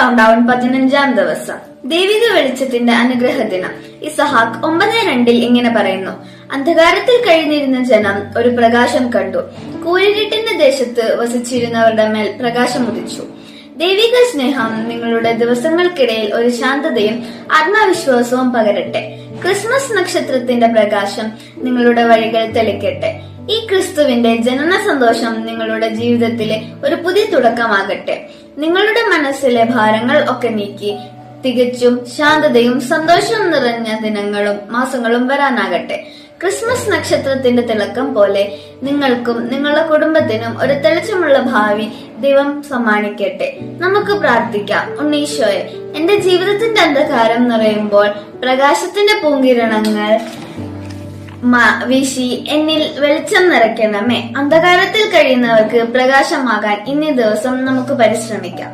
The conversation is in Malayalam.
കൗണ്ട് ഡൗൺ 15-ാം ദിവസം. ദൈവിക വെളിച്ചത്തിന്റെ അനുഗ്രഹ ദിനം. ഇസഹാക്ക് 9:2 ഇങ്ങനെ പറയുന്നു: അന്ധകാരത്തിൽ കഴിഞ്ഞിരുന്ന ജനം ഒരു പ്രകാശം കണ്ടു. കൂരിരുട്ടിന്റെ ദേശത്ത് വസിച്ചിരുന്നവരുടെ മേൽ പ്രകാശം ഉദിച്ചു. ദൈവിക സ്നേഹം നിങ്ങളുടെ ദിവസങ്ങൾക്കിടയിൽ ഒരു ശാന്തതയും ആത്മവിശ്വാസവും പകരട്ടെ. ക്രിസ്മസ് നക്ഷത്രത്തിന്റെ പ്രകാശം നിങ്ങളുടെ വഴികൾ തെളിക്കട്ടെ. ഈ ക്രിസ്തുവിന്റെ ജനന സന്തോഷം നിങ്ങളുടെ ജീവിതത്തിലെ ഒരു പുതിയ തുടക്കമാകട്ടെ. നിങ്ങളുടെ മനസ്സിലെ ഭാരങ്ങൾ ഒക്കെ നീക്കി തികച്ചും ശാന്തതയും സന്തോഷവും നിറഞ്ഞ ദിനങ്ങളും മാസങ്ങളും വരാനാകട്ടെ. ക്രിസ്മസ് നക്ഷത്രത്തിന്റെ തിളക്കം പോലെ നിങ്ങൾക്കും നിങ്ങളുടെ കുടുംബത്തിനും ഒരു തെളിച്ചമുള്ള ഭാവി ദൈവം സമ്മാനിക്കട്ടെ. നമുക്ക് പ്രാർത്ഥിക്കാം. ഉണ്ണീശോയെ, എന്റെ ജീവിതത്തിന്റെ അന്ധകാരം നിറയുമ്പോൾ പ്രകാശത്തിന്റെ പൂങ്കിരണങ്ങൾ വീശി എന്നിൽ വെളിച്ചം നിറയ്ക്കണമേ. അന്ധകാരത്തിൽ കഴിയുന്നവർക്ക് പ്രകാശമാകാൻ ഇന്നേ ദിവസം നമുക്ക് പരിശ്രമിക്കാം.